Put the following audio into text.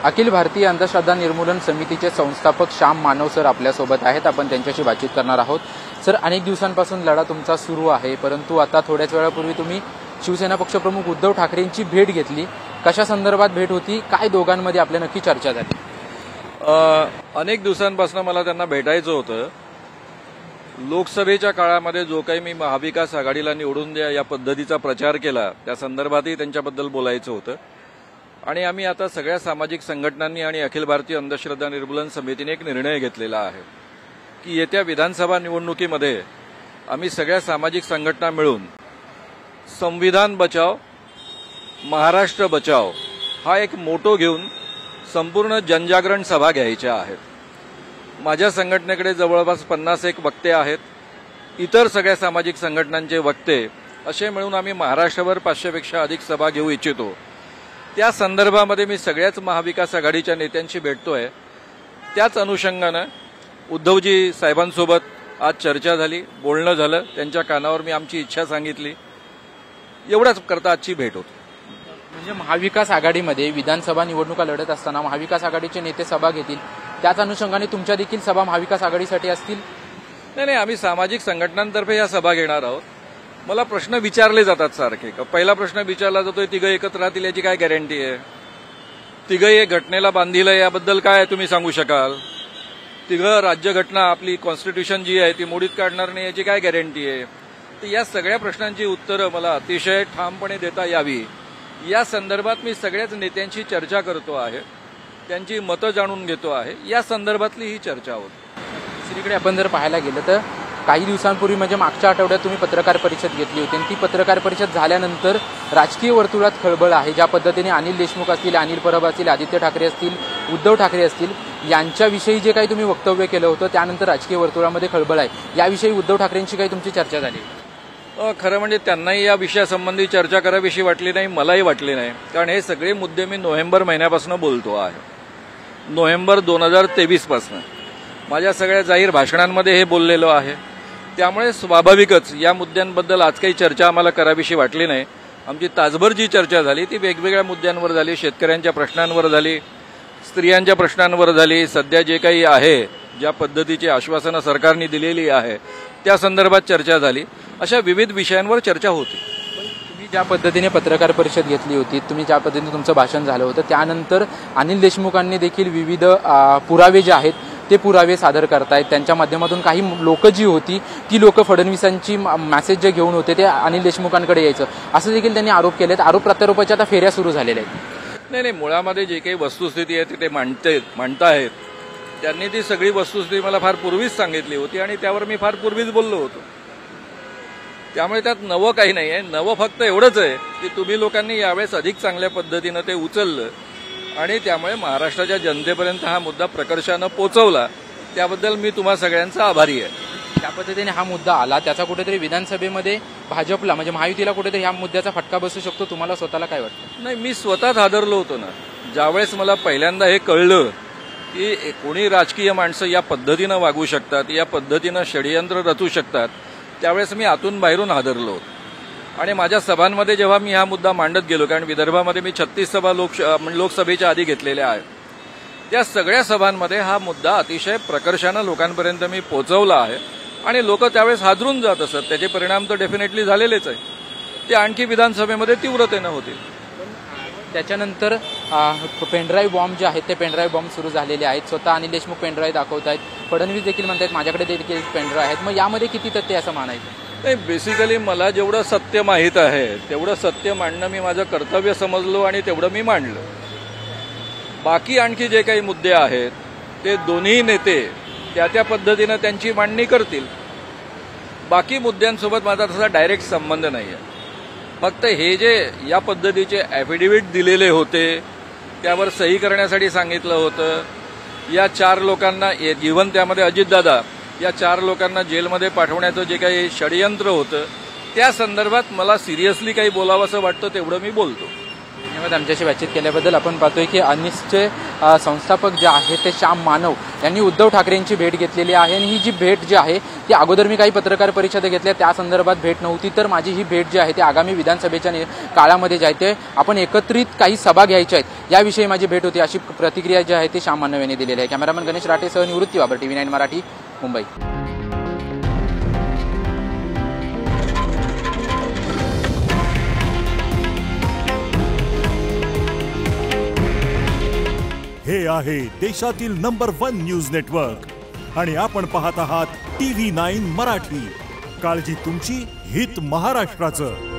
अखिल भारतीय अंधश्रद्धा निर्मूलन समितीचे संस्थापक श्याम मानव सर आपल्यासोबत आहेत. आपण त्यांच्याशी बातचीत करणार आहोत. सर, अनेक दिवसांपासून लढा तुमचा सुरू आहे, परंतु आता थोड्याच वेळापूर्वी तुम्ही शिवसेना पक्षप्रमुख उद्धव ठाकरेंची भेट घेतली. कशा संदर्भात भेट होती, काय दोघांमध्ये आपल्या नक्की चर्चा झाली? अनेक दिवसांपासून मला त्यांना भेटायचं होतं. लोकसभेच्या काळामध्ये जो काही मी महाविकास आघाडीला निवडून द्या या पद्धतीचा प्रचार केला, त्या संदर्भातही त्यांच्याबद्दल बोलायचं होतं. आणि आम्ही आता सगळ्या सामाजिक संघटनांनी आणि अखिल भारतीय अंधश्रद्धा निर्मूलन समितीने एक निर्णय घेतलेला आहे की येत्या विधानसभा निवडणुकीमध्ये आम्ही सगळ्या सामाजिक संघटना मिळून संविधान बचाव महाराष्ट्र बचाव हा एक मोटो घेऊन संपूर्ण जनजागरण सभा घ्यायच्या आहेत. माझ्या संघटनेकडे जवळपास 51 वक्ते आहेत. इतर सगळ्या सामाजिक संघटनांचे वक्ते असे मिळून आम्ही महाराष्ट्रभर 500पेक्षा अधिक सभा घेऊ इच्छितो. त्या संदर्भामध्ये मी सगळ्याच महाविकास आघाडीच्या नेत्यांशी भेटतोय. त्याच अनुषंगानं उद्धवजी साहेबांसोबत आज चर्चा झाली, बोलणं झालं. त्यांच्या कानावर मी आमची इच्छा सांगितली. एवढाच करता आजची भेट होती. म्हणजे महाविकास आघाडीमध्ये विधानसभा निवडणुका लढत असताना महाविकास आघाडीचे नेते सभा घेतील, त्याच अनुषंगाने तुमच्या देखील सभा महाविकास आघाडीसाठी असतील? नाही, आम्ही सामाजिक संघटनांतर्फे या सभा घेणार आहोत. मला प्रश्न विचारले जातात सारखे. पहिला प्रश्न विचारला जातोय, तिघं एकत्र राहतील याची काय गॅरंटी आहे? तिघं एक घटनेला बांधील याबद्दल काय तुम्ही सांगू शकाल? तिघं राज्यघटना आपली कॉन्स्टिट्यूशन जी आहे ती मोडीत काढणार नाही याची काय गॅरंटी आहे? तर या सगळ्या प्रश्नांची उत्तरं मला अतिशय ठामपणे देता यावी या संदर्भात मी सगळ्याच नेत्यांशी चर्चा करतो आहे, त्यांची मतं जाणून घेतो आहे. या संदर्भातली ही चर्चा होती. दुसरीकडे आपण जर पाहायला गेलं तर काही दिवसांपूर्वी म्हणजे मागच्या आठवड्यात तुम्ही पत्रकार परिषद घेतली होती आणि ती पत्रकार परिषद झाल्यानंतर राजकीय वर्तुळात खळबळ आहे. ज्या पद्धतीने अनिल देशमुख असतील, अनिल परब असतील, आदित्य ठाकरे असतील, उद्धव ठाकरे असतील यांच्याविषयी जे काही तुम्ही वक्तव्य केलं होतं त्यानंतर राजकीय वर्तुळामध्ये खळबळ आहे. याविषयी उद्धव ठाकरेंशी काही तुमची चर्चा झाली? खरं म्हणजे त्यांनाही या विषयासंबंधी चर्चा करावीशी वाटली नाही, मलाही वाटली नाही. कारण हे सगळे मुद्दे मी नोव्हेंबर महिन्यापासून बोलतो आहे. नोव्हेंबर 2023 पासून माझ्या सगळ्या जाहीर भाषणांमध्ये हे बोललेलो आहे. त्यामुळे स्वाभाविकच या मुद्द्यांबद्दल आज काही चर्चा आम्हाला करावीशी वाटली नाही. आमची तासभर जी चर्चा झाली ती वेगवेगळ्या मुद्द्यांवर झाली. शेतकऱ्यांच्या प्रश्नांवर झाली, स्त्रियांच्या प्रश्नांवर झाली. सध्या जे काही आहे, ज्या पद्धतीची आश्वासनं सरकारने दिलेली आहे त्या संदर्भात चर्चा झाली. अशा विविध विषयांवर चर्चा होती. तुम्ही ज्या पद्धतीने पत्रकार परिषद घेतली होती, तुम्ही ज्या पद्धतीने तुमचं भाषण झालं होतं, त्यानंतर अनिल देशमुखांनी देखील विविध पुरावे जे आहेत ते पुरावे सादर करतायत. त्यांच्या माध्यमातून काही लोक जी होती ती लोक फडणवीसांची मेसेज जे घेऊन होते ते अनिल देशमुखांकडे यायचं असं देखील त्यांनी आरोप केलेत. आरोप प्रत्यारोपाच्या आता फेऱ्या सुरू झालेल्या आहेत. नाही, मुळामध्ये जे काही वस्तुस्थिती आहे ते मांडतायत. त्यांनी ती सगळी वस्तुस्थिती मला फार पूर्वीच सांगितली होती आणि त्यावर मी फार पूर्वीच बोललो होतो. त्यामुळे त्यात नवं काही नाही आहे. नवं फक्त एवढंच आहे की तुम्ही लोकांनी यावेळेस अधिक चांगल्या पद्धतीनं ते उचललं आणि त्यामुळे महाराष्ट्राच्या जनतेपर्यंत हा मुद्दा प्रकर्षानं पोचवला. त्याबद्दल मी तुम्हा सगळ्यांचा आभारी आहे. त्या पद्धतीने हा मुद्दा आला, त्याचा कुठेतरी विधानसभेमध्ये भाजपला म्हणजे महायुतीला कुठेतरी ह्या मुद्द्याचा फटका बसू शकतो. तुम्हाला स्वतःला काय वाटतं? नाही, मी स्वतःच हादरलो होतो ना ज्यावेळेस मला पहिल्यांदा हे कळलं की कोणी राजकीय माणसं या पद्धतीनं वागू शकतात, या पद्धतीनं षडयंत्र रचू शकतात. त्यावेळेस मी आतून बाहेरून हादरलो होतो. आणि माझ्या सभांमध्ये जेव्हा मी हा मुद्दा मांडत गेलो, कारण विदर्भामध्ये मी 36 सभा लोकसभेच्या आधी घेतलेल्या आहेत, त्या सगळ्या सभांमध्ये हा मुद्दा अतिशय प्रकर्षानं लोकांपर्यंत मी पोहोचवला आहे आणि लोक त्यावेळेस हादरून जात असत. त्याचे परिणाम तर डेफिनेटली झालेलेच आहे. ते आणखी विधानसभेमध्ये तीव्रतेनं होतील. त्याच्यानंतर पेनड्राईव्ह बॉम्ब जे आहेत ते पेनड्राईव्ह बॉम्ब सुरू झालेले आहेत. स्वतः अनिल देशमुख पेनड्राईव्ह दाखवत आहेत, फडणवीस देखील म्हणतात माझ्याकडे देखील पेनड्राईव्ह आहेत. मग यामध्ये किती तथ्य असं मानायचं? नाही, बेसिकली मला जेवढं सत्य माहीत आहे तेवढं सत्य मांडणं मी माझं कर्तव्य समजलो आणि तेवढं मी मांडलं. बाकी आणखी जे काही मुद्दे आहेत ते दोन्ही नेते त्या पद्धतीनं त्यांची मांडणी करतील. बाकी मुद्द्यांसोबत माझा तसा डायरेक्ट संबंध नाही आहे. फक्त हे जे या पद्धतीचे ॲफिडेव्हिट दिलेले होते त्यावर सही करण्यासाठी सांगितलं होतं, या 4 लोकांना इव्हन त्यामध्ये अजितदादा या 4 लोकांना जेलमध्ये पाठवण्याचं जे काही षडयंत्र होतं त्या संदर्भात मला सिरियसली काही बोलावंसं वाटतं तेवढं मी बोलतो. धन्यवाद आमच्याशी बातचीत केल्याबद्दल. आपण पाहतोय की अनिसचे संस्थापक जे आहेत ते श्याम मानव यांनी उद्धव ठाकरेंची भेट घेतलेली आहे आणि ही जी भेट जी आहे ती अगोदर मी काही पत्रकार परिषद घेतल्या त्या संदर्भात भेट नव्हती, तर माझी ही भेट जी आहे ती आगामी विधानसभेच्या काळामध्ये जी आहे ते आपण एकत्रित काही सभा घ्यायच्या आहेत याविषयी माझी भेट होती, अशी प्रतिक्रिया जी आहे ती श्याम मानव यांनी दिलेली आहे. कॅमेरामन गणेश राठेसह निवृत्ती बाबर, TV9 मराठी, मुंबई. हे आहे देशातील नंबर 1 न्यूज नेटवर्क आणि आपण पाहत आहात TV9 मराठी. काळजी तुमची, हित महाराष्ट्राचं.